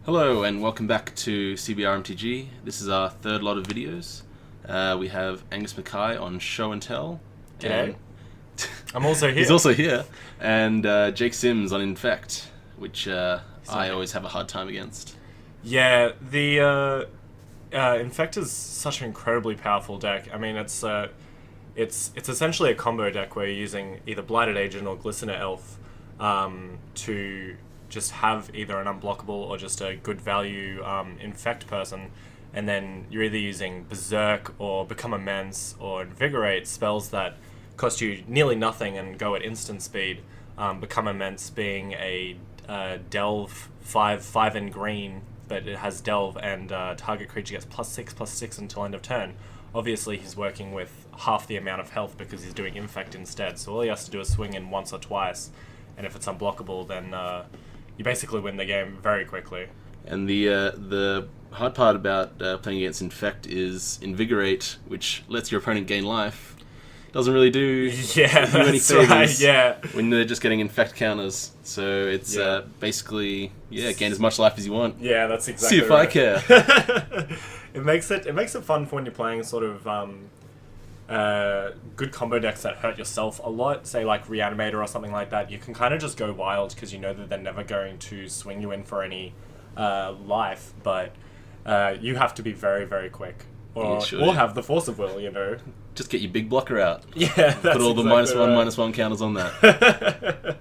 Hello and welcome back to CBR MTG. This is our third lot of videos. We have Angus Mackay on Show and Tell. G'day. I'm also here. He's also here. And Jake Sims on Infect, which I always have a hard time against. Yeah, the Infect is such an incredibly powerful deck. I mean, it's essentially a combo deck where you're using either Blighted Agent or Glistener Elf to just have either an unblockable or just a good value Infect person, and then you're either using Berserk or Become Immense or Invigorate, spells that cost you nearly nothing and go at instant speed. Become Immense being a Delve 5 in green, but it has Delve and target creature gets +6/+6 until end of turn. Obviously he's working with half the amount of health because he's doing Infect instead, so all he has to do is swing in once or twice, and if it's unblockable then you basically win the game very quickly. And the hard part about playing against Infect is Invigorate, which lets your opponent gain life. Doesn't really do any favors when they're just getting Infect counters. So it's basically gain as much life as you want. Yeah, that's exactly See if right. I care. It makes it fun for when you're playing sort of good combo decks that hurt yourself a lot, say like Reanimator or something like that. You can kind of just go wild because you know that they're never going to swing you in for any life, but you have to be very, very quick. Or have the Force of Will, you know. Just get your big blocker out. Yeah, that's put all the exactly -1/-1 counters on that.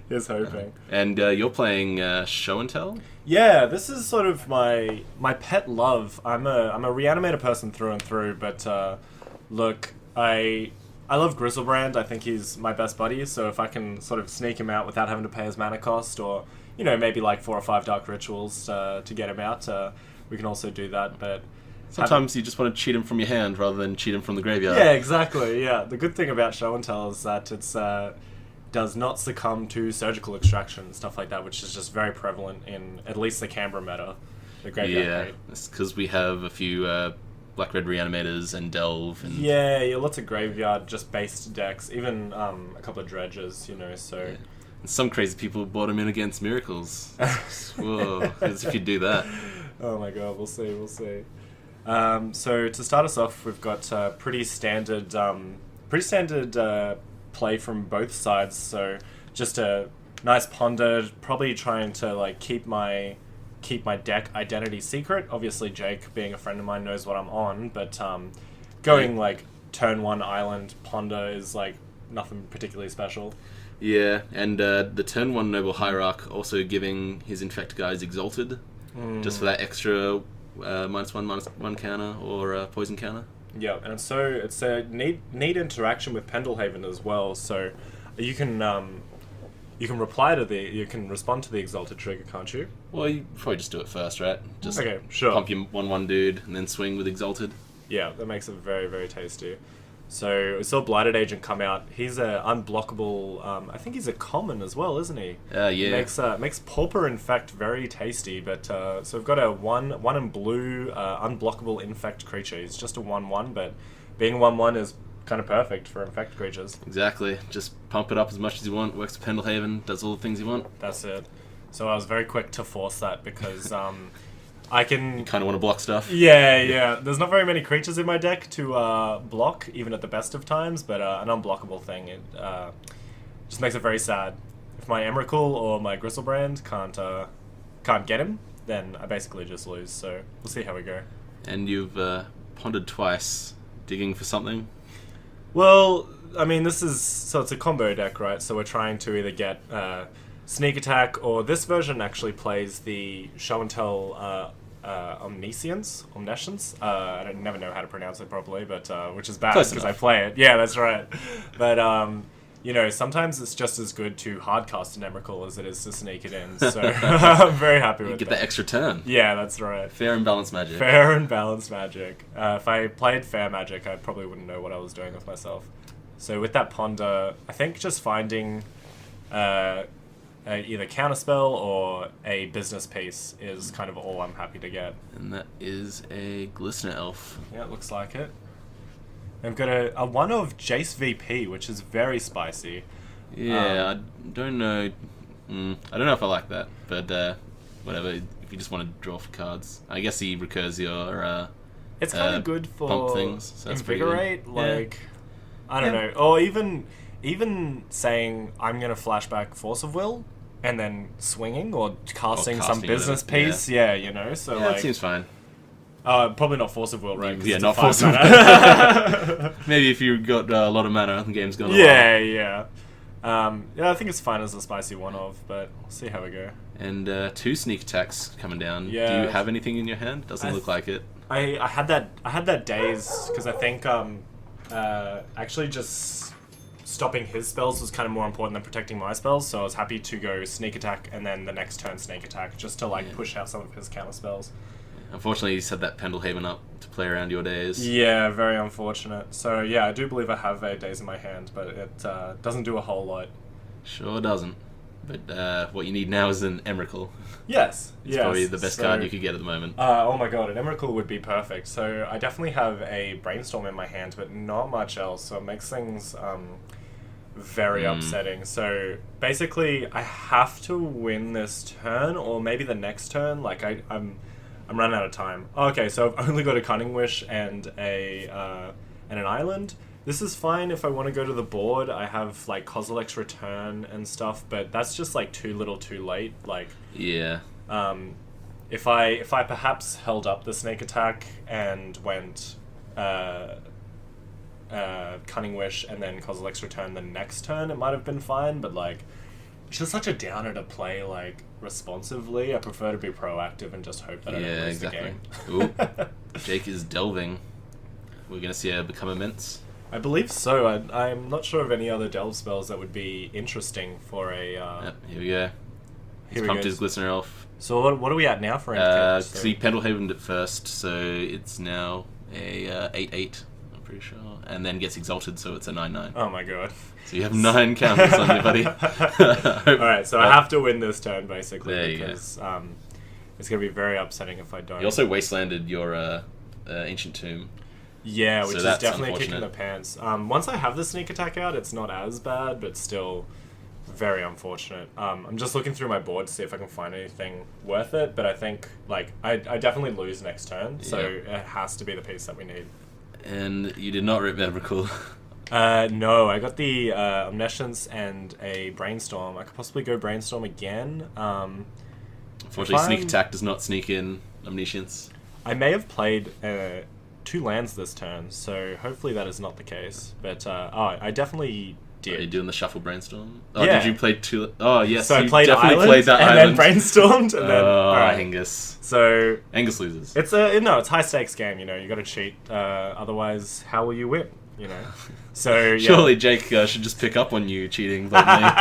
Here's hoping. And you're playing Show and Tell? Yeah, this is sort of my pet love. I'm a Reanimator person through and through, but look, I love Griselbrand. I think he's my best buddy, so if I can sort of sneak him out without having to pay his mana cost, or maybe like 4 or 5 Dark Rituals to get him out, we can also do that. But sometimes you just want to cheat him from your hand rather than cheat him from the graveyard. Yeah, exactly. Yeah, the good thing about Show and Tell is that it's does not succumb to surgical extraction and stuff like that, which is just very prevalent in at least the Canberra meta, the graveyard. Yeah, it's because we have a few Black-Red Reanimators and Delve. And lots of graveyard just based decks, even a couple of dredges, so. Yeah. And some crazy people bought him in against Miracles. Whoa, as if you'd do that. Oh my god, we'll see. So to start us off, we've got pretty standard play from both sides. So just a nice ponder, probably trying to keep my deck identity secret. Obviously, Jake, being a friend of mine, knows what I'm on, but going turn 1 island ponder is nothing particularly special. Yeah, and the turn 1 Noble Hierarch also giving his Infect guys Exalted, just for that extra -1/-1 counter or poison counter. Yeah, and so it's a neat interaction with Pendelhaven as well. So you can respond to the Exalted trigger, can't you? Well, you probably just do it first, right? Just okay, sure. Pump your 1/1 dude and then swing with Exalted. Yeah, that makes it very, very tasty. So we saw Blighted Agent come out. He's a unblockable. I think he's a common as well, isn't he? Yeah. Makes Pauper Infect very tasty. But so we've got a one in blue unblockable Infect creature. He's just a 1/1, but being 1/1 is kind of perfect for Infect creatures. Exactly. Just pump it up as much as you want. Works with Pendelhaven. Does all the things you want. That's it. So I was very quick to force that because you kind of want to block stuff. Yeah. There's not very many creatures in my deck to block, even at the best of times, but an unblockable thing, it just makes it very sad. If my Emrakul or my Griselbrand can't get him, then I basically just lose, so we'll see how we go. And you've pondered twice, digging for something? Well, I mean, it's a combo deck, right? So we're trying to either get Sneak Attack, or this version actually plays the Show and Tell Omniscience. I never know how to pronounce it properly, but which is bad because I play it. Yeah, that's right. But sometimes it's just as good to hardcast an Emrakul as it is to sneak it in. So I'm very happy with that. Get the extra turn. Yeah, that's right. Fair and balanced magic. Fair and balanced magic. If I played fair magic, I probably wouldn't know what I was doing with myself. So with that ponder, I think just finding either counterspell or a business piece is kind of all I'm happy to get. And that is a Glistener Elf. Yeah, it looks like it. I've got a one of Jace VP, which is very spicy. Yeah, I don't know. I don't know if I like that, but whatever. if you just want to draw for cards. I guess he recurs your it's kind of good for pump things. So invigorate, like I don't know, or even saying I'm gonna flashback Force of Will and then swinging or casting some business piece. Yeah, you know. So like, that seems fine. Probably not Force of Will, right? Yeah, not Force of Will. Maybe if you got a lot of mana, the game's gone. Yeah. I think it's fine as a spicy one-of, but we'll see how we go. And 2 sneak attacks coming down. Yeah. Do you have anything in your hand? Doesn't look like it. I had that Daze because I think actually just stopping his spells was kind of more important than protecting my spells, so I was happy to go sneak attack and then the next turn sneak attack just to push out some of his counter spells. Unfortunately, you set that Pendlehaven up to play around your Daze. Yeah, very unfortunate. So yeah, I do believe I have a Daze in my hand, but it doesn't do a whole lot. Sure doesn't. But what you need now is an Emrakul. Yes. It's probably the best card you could get at the moment. Oh my god, an Emrakul would be perfect. So I definitely have a Brainstorm in my hand, but not much else. So it makes things very upsetting. So basically, I have to win this turn, or maybe the next turn. Like I'm running out of time. Okay, so I've only got a Cunning Wish and an island. This is fine if I want to go to the board. I have like Kozilek's Return and stuff, but that's just like too little, too late. Like yeah. If I perhaps held up the snake attack and went Cunning Wish and then Kozilek's Return the next turn, it might have been fine. But like, it's just such a downer to play like responsively. I prefer to be proactive and just hope that I don't lose the game. Ooh, Jake is delving. We're gonna see her become immense. I believe so. I'm not sure of any other delve spells that would be interesting for a... Yep, here we go. He's pumped his Glistener Elf. So what are we at now for Endgame? So he Pendlehavened it first, so it's now a 8/8, I'm pretty sure. And then gets Exalted, so it's a 9/9. Oh my god. So you have 9 counters on you, buddy. Alright, so I have to win this turn, basically. There you because it's going to be very upsetting if I don't. You also wastelanded your Ancient Tomb. Yeah, which is definitely a kick in the pants. Once I have the sneak attack out, it's not as bad, but still very unfortunate. I'm just looking through my board to see if I can find anything worth it, but I think like I definitely lose next turn, so it has to be the piece that we need. And you did not rip Emrakul. No, I got the Omniscience and a Brainstorm. I could possibly go Brainstorm again. Unfortunately, sneak attack does not sneak in Omniscience. I may have played 2 lands this turn, so hopefully that is not the case. But I definitely did. Are you doing the shuffle Brainstorm? Oh, yeah. Did you play 2? Oh, yes. So I played Island, played that and then Brainstormed, and then Angus. So Angus loses. It's it's high stakes game. You know, you got to cheat. Otherwise, how will you win? You know. So yeah. Surely Jake should just pick up on you cheating blatantly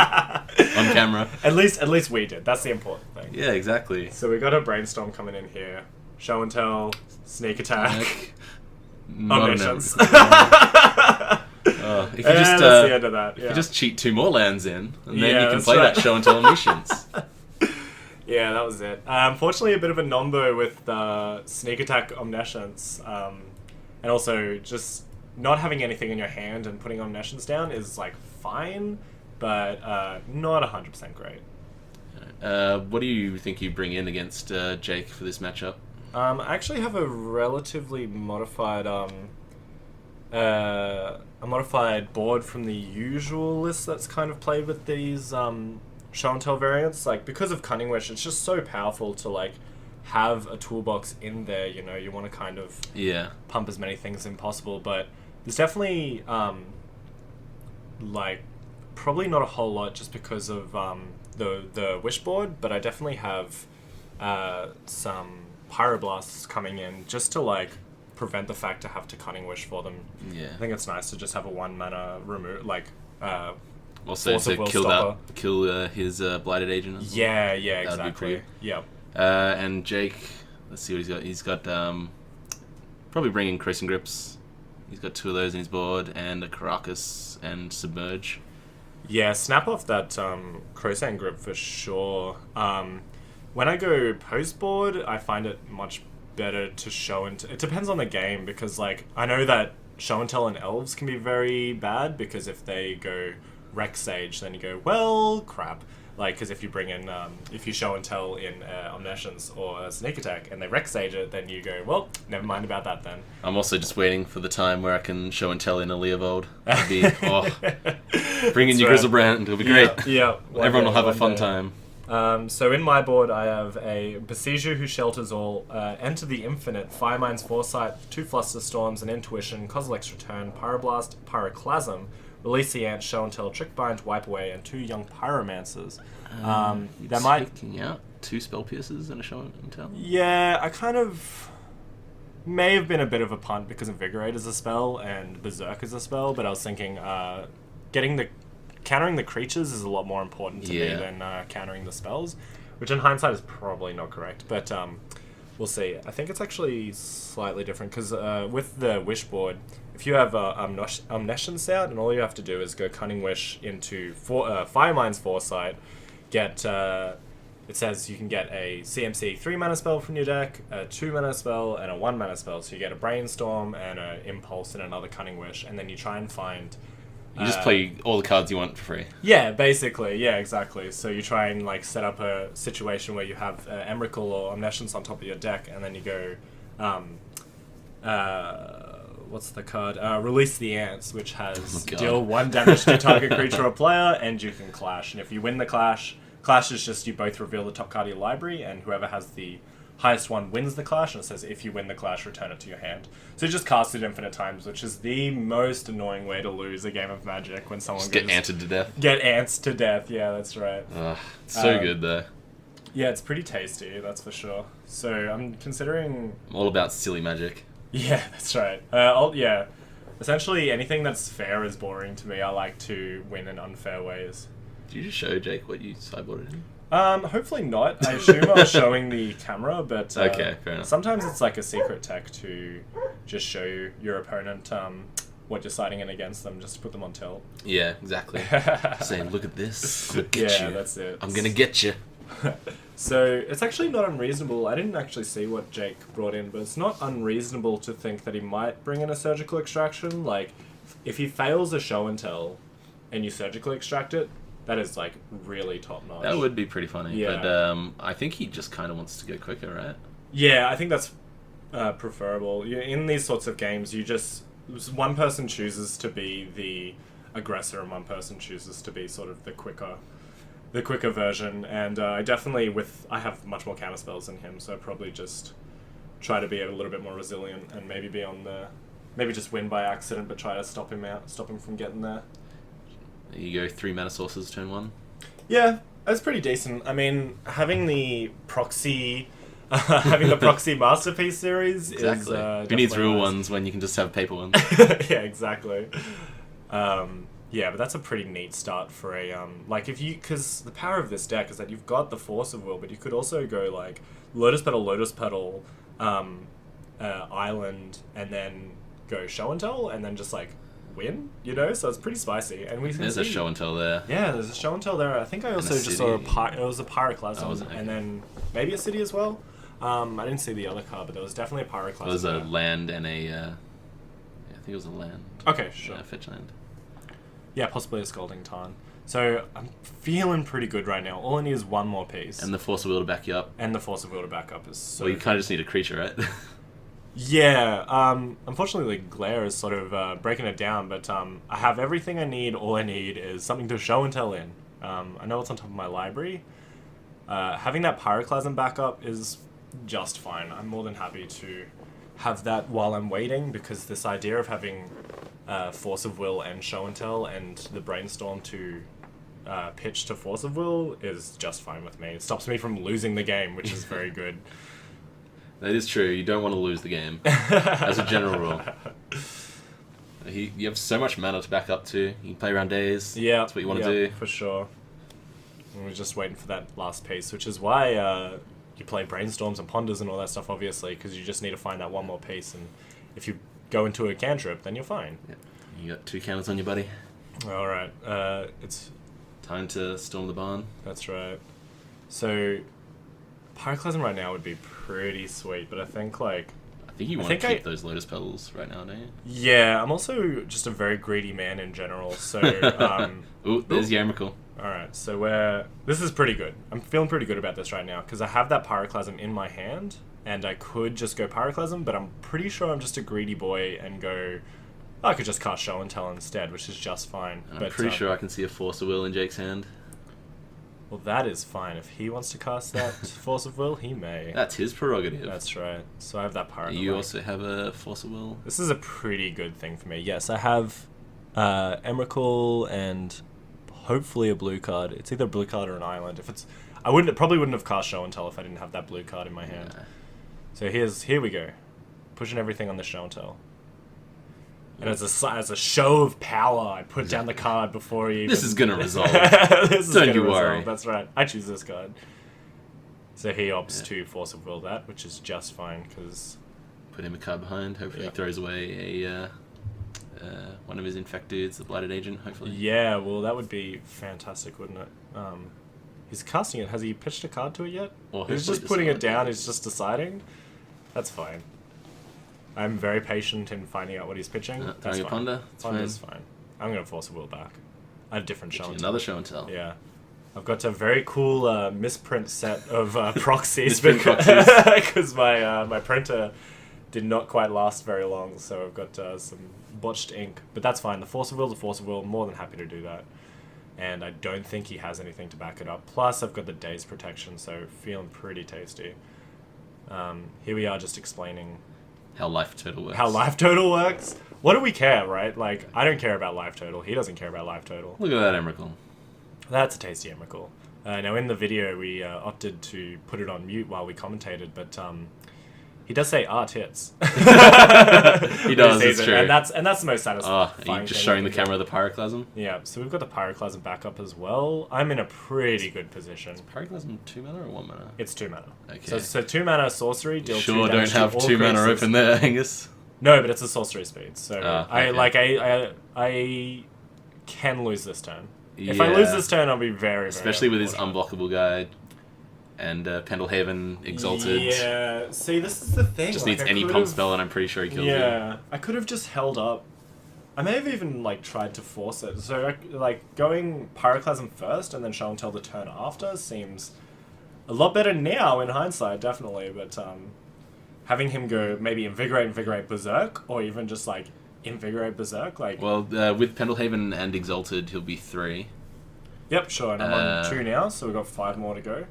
on camera. At least we did. That's the important thing. Yeah, exactly. So we got a Brainstorm coming in here. Show and tell, sneak attack, Omniscience. If you just that's the end of that. Yeah. If you just cheat 2 more lands in, and then you can play that Show and Tell Omniscience. Yeah, that was it. Unfortunately, a bit of a nombo with sneak attack Omniscience, and also just not having anything in your hand and putting Omniscience down is like fine, but not 100% great. What do you think you bring in against Jake for this matchup? I actually have a relatively modified board from the usual list that's kind of played with these show and tell variants. Like, because of Cunning Wish, it's just so powerful to like have a toolbox in there. You know, you want to kind of pump as many things as possible, but there's definitely like probably not a whole lot just because of the Wish board, but I definitely have some Pyroblasts coming in just to like prevent the fact to have to Cunning Wish for them. Yeah, I think it's nice to just have a 1 mana remove, like also to kill his Blighted Agent. Yeah, exactly. Yeah. And Jake, let's see what he's got. He's got probably bringing Crescent Grips. He's got 2 of those in his board, and a Caracas and Submerge. Yeah, snap off that Crocent Grip for sure. When I go post board, I find it much better to show and it depends on the game, because like I know that show and tell and elves can be very bad, because if they go Rex Sage, then you go, well, crap. Like, because if you bring in, if you show and tell in Omniscience or Sneak Attack and they Rex Sage it, then you go, well, never mind about that then. I'm also just waiting for the time where I can show and tell in a Leovold. That'd be, bring in your Griselbrand, it'll be great. Yeah. Everyone will have a fun time. So in my board, I have a Boseiju who shelters all, Enter the Infinite, Firemind's Foresight, 2 Flusterstorms, an Intuition, Kozilek's Return, Pyroblast, Pyroclasm, Release the Ant, Show and Tell, Trickbind, Wipe Away, and 2 Young Pyromancers. That might... Taking out 2 Spell Piercers and a Show and Tell? Yeah, I kind of... May have been a bit of a punt because Invigorate is a spell and Berserk is a spell, but I was thinking countering the creatures is a lot more important to me than countering the spells, which in hindsight is probably not correct, but we'll see. I think it's actually slightly different because with the Wish board, if you have Omniscience out, and all you have to do is go Cunning Wish into Firemind's Foresight, get... it says you can get a CMC 3-mana spell from your deck, a 2-mana spell, and a 1-mana spell. So you get a Brainstorm and an Impulse and another Cunning Wish, and then you try and find... You just play all the cards you want for free. Yeah, basically. Yeah, exactly. So you try and like set up a situation where you have Emrakul or Omniscience on top of your deck, and then you go... what's the card? Release the Ants, which has deal 1 damage to target creature or player, and you can clash. And if you win the clash is just you both reveal the top card of your library, and whoever has the highest one wins the clash, and it says if you win the clash, return it to your hand. So you just cast it infinite times, which is the most annoying way to lose a game of Magic when someone just get anted to death. Get ants to death, yeah, that's right. It's so good though. Yeah, it's pretty tasty, that's for sure. So I'm considering... I'm all about silly magic. Yeah, that's right. Essentially anything that's fair is boring to me. I like to win in unfair ways. Did you just show Jake what you sideboarded in? Hopefully not. I assume I was showing the camera, but okay, fair enough. Sometimes it's like a secret tech to just show your opponent what you're siding in against them, just to put them on tilt. Yeah, exactly. Saying, look at this. I'm gonna get you. That's it. I'm gonna get you. So it's actually not unreasonable. I didn't actually see what Jake brought in, but it's not unreasonable to think that he might bring in a surgical extraction. Like, if he fails a show and tell, and you surgically extract it, that is like really top notch. That would be pretty funny. Yeah. But I think he just kind of wants to go quicker, right? Yeah, I think that's preferable. In these sorts of games, one person chooses to be the aggressor, and one person chooses to be sort of the quicker version. And I have much more counter spells than him, so I probably just try to be a little bit more resilient and maybe maybe just win by accident, but try to stop him from getting there. You go 3 mana sources turn 1. Yeah, that's pretty decent. I mean, having the proxy masterpiece series exactly. is who needs real nice. ones when you can just have paper ones? Yeah, exactly. Yeah, but that's a pretty neat start for a because the power of this deck is that you've got the Force of Will, but you could also go like Lotus Petal, Island, and then go Show and Tell, and then just like win, so it's pretty spicy. And there's a Show and Tell there. Yeah, there's a Show and Tell there. I think I also just saw it was a Pyroclasm, and then maybe a city as well. I didn't see the other card, but there was definitely a Pyroclasm. There was a land and I think it was a land. Okay, sure. Fetch land. Yeah, possibly a Scalding Tarn. So I'm feeling pretty good right now. All I need is one more piece. And the Force of Will to back you up. And the Force of Will to back up is so... Well, you kind of just need a creature, right? Yeah. Unfortunately, Glare is sort of breaking it down, but I have everything I need. All I need is something to show and tell in. I know it's on top of my library. Having that Pyroclasm backup is just fine. I'm more than happy to have that while I'm waiting, because this idea of having Force of Will and Show and Tell and the Brainstorm to pitch to Force of Will is just fine with me. It stops me from losing the game, which is very good. That is true. You don't want to lose the game, as a general rule. You have so much mana to back up to. You can play around Daze. Yeah, that's what you want to do. For sure. And we're just waiting for that last piece, which is why you play Brainstorms and Ponders and all that stuff, obviously, because you just need to find that one more piece. And if you go into a cantrip, then you're fine. Yep. You got 2 counters on you, buddy. All right. It's time to storm the barn. That's right. So Pyroclasm right now would be pretty sweet, but I think you want to keep those Lotus Petals right now, don't you? Yeah, I'm also just a very greedy man in general, so... Ooh, there's your Emrakul. Alright, so this is pretty good. I'm feeling pretty good about this right now, because I have that Pyroclasm in my hand, and I could just go Pyroclasm, but I'm pretty sure I'm just a greedy boy and go... I could just cast Show and Tell instead, which is just fine. And I'm pretty sure I can see a Force of Will in Jake's hand. Well, that is fine. If he wants to cast that Force of Will, he may. That's his prerogative. That's right. So I have that Pyro. You also have a Force of Will? This is a pretty good thing for me. Yes, I have Emrakul and hopefully a blue card. It's either a blue card or an island. If it's, probably wouldn't have cast Show and Tell if I didn't have that blue card in my hand. Yeah. So here we go, pushing everything on the Show and Tell. And as a show of power, I put down the card before you. This is gonna resolve. Don't you worry. That's right. I choose this card. So he opts to Force of Will that, which is just fine because. Put him a card behind. Hopefully, he throws away a one of his Infect dudes, the Blighted Agent. Hopefully. Yeah, well, that would be fantastic, wouldn't it? He's casting it. Has he pitched a card to it yet? Well, he's just putting it down. He's just deciding. That's fine. I'm very patient in finding out what he's pitching. That's fine. Ponder? Ponder's fine. I'm going to Force of Will back. I had a different Show and Tell. Another Show and Tell. Yeah. I've got a very cool misprint set of proxies because my printer did not quite last very long, so I've got some botched ink. But that's fine. The Force of Will is a Force of Will. I'm more than happy to do that. And I don't think he has anything to back it up. Plus, I've got the Daze protection, so feeling pretty tasty. Here we are just explaining... How life total works. How life total works? What do we care, right? Like, I don't care about life total. He doesn't care about life total. Look at that Emrakul. That's a tasty Emrakul. Now, in the video, we opted to put it on mute while we commentated, but he does say tits. He does, it's true. And that's the most satisfying are you just showing the camera the Pyroclasm? Yeah, so we've got the Pyroclasm back up as well. I'm in a pretty good position. Is Pyroclasm 2 mana or 1 mana? It's 2 mana. Okay. So 2 mana sorcery, deal 2 damage. Sure don't have 2 mana open there, Angus. No, but it's a sorcery speed, so I can lose this turn. If I lose this turn, I'll be very, especially with his unblockable guide and Pendlehaven Exalted. Yeah, see, this is the thing. Just needs any pump spell, and I'm pretty sure he kills you. Yeah, I could have just held up. I may have even tried to force it. So going Pyroclasm first and then Show and Tell the turn after seems a lot better now in hindsight, definitely. But having him go maybe Invigorate Berserk, or even just Invigorate Berserk, Well, with Pendlehaven and Exalted, he'll be 3. Yep, sure. And I'm on 2 now, so we've got 5 more to go.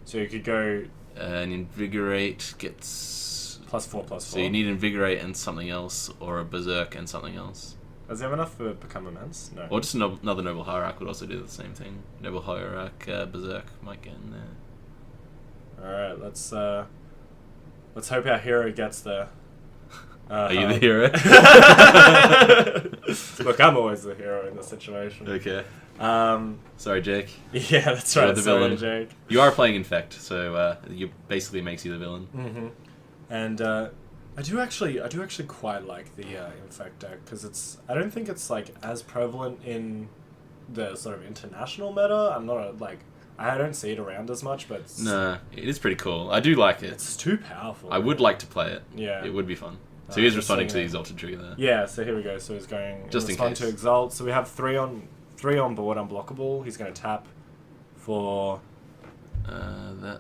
So you could go... An Invigorate gets... +4/+4. So you need Invigorate and something else, or a Berserk and something else. Does he have enough for Become Immense? No. Or just another Noble Hierarch would also do the same thing. Noble Hierarch, Berserk might get in there. Alright, let's hope our hero gets there. Are you the hero? Look, I'm always the hero in this situation. Okay. Sorry, Jake. Yeah, that's right. You're the villain. Jake. You are playing Infect, so you basically makes you the villain. Mm-hmm. And I do actually quite like the Infect deck because I don't think it's as prevalent in the sort of international meta. I'm not I don't see it around as much, but no, it is pretty cool. I do like it. It's too powerful. I would like to play it. Yeah, it would be fun. So he's responding to the Exalted trigger there. Yeah, so here we go. So he's going just in case to Exalt. So we have 3 on board unblockable. He's going to tap for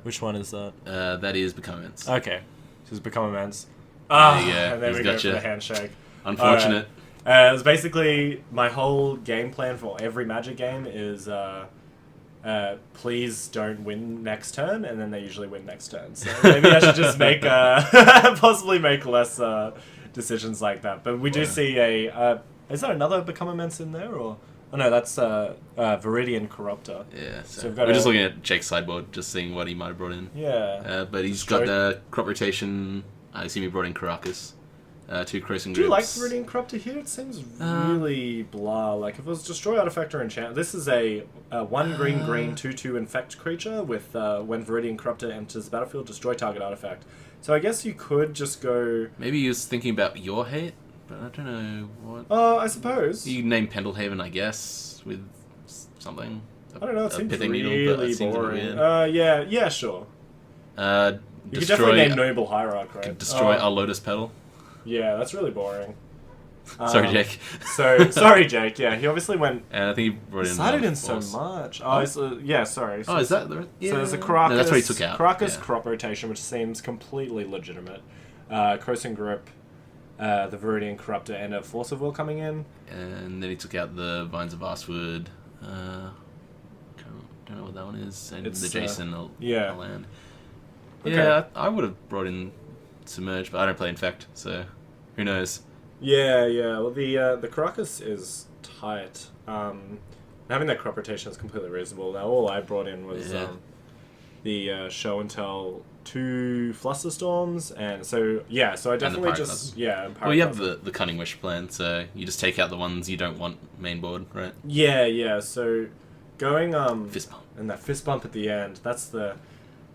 which one is that? That is Become Immense. Okay, so it's Become Immense. And then we go for the handshake. Unfortunate. It was basically my whole game plan for every Magic game is please don't win next turn, and then they usually win next turn. So maybe I should just make possibly make less decisions like that. But we do see is there another Become Immense in there, or oh no, that's Viridian Corruptor. Yeah, so we're just looking at Jake's sideboard, just seeing what he might have brought in. Yeah, but he's got the crop rotation. I assume he brought in Karakas. 2 Crossing Grips. Do you like Viridian Corruptor here? It seems really blah. If it was Destroy Artifact or Enchant, this is a 1 green 2/2 Infect creature with when Viridian Corruptor enters the battlefield, destroy target artifact. So I guess you could just go. Maybe he was thinking about your hate, but I don't know what. I suppose you name Pendlehaven, I guess, with something. I don't know. It seems really boring. Yeah, sure. You could definitely name Noble Hierarch, right? Destroy our Lotus Petal. Yeah, that's really boring. Sorry, Jake. Sorry, Jake. Yeah, he obviously went. And I think he brought in. Decided in so much. Oh, sorry. Oh, is that the? Yeah. So there's a Caracas. No, that's what he took out. Caracas crop rotation, which seems completely legitimate. Crossing Grip, the Viridian Corruptor, and a Force of Will coming in. And then he took out the Vines of Vastwood. Don't know what that one is. And It's, the Jason yeah. land. Okay. Yeah, I would have brought in Submerge, but I don't play Infect, so who knows? Yeah. Well, the Caracas is tight. Having that crop rotation is completely reasonable. Now, all I brought in was the Show and Tell 2 Flusterstorms, and so I definitely just Well, you have the Cunning Wish plan, so you just take out the ones you don't want main board, right? Yeah. So going Fist bump. and that fist bump at the end, that's the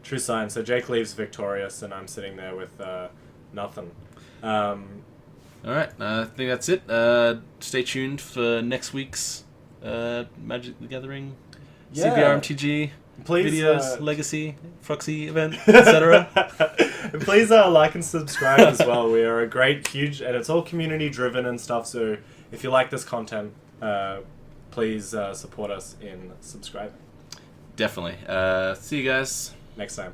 true sign. So Jake leaves victorious, and I'm sitting there with nothing. All right, I think that's it. Stay tuned for next week's Magic the Gathering, CBR MTG. Please, videos, Legacy, Proxy event, etc. Please like and subscribe as well. We are a great, huge, and it's all community driven and stuff. So if you like this content, please support us in subscribing. Definitely. See you guys next time.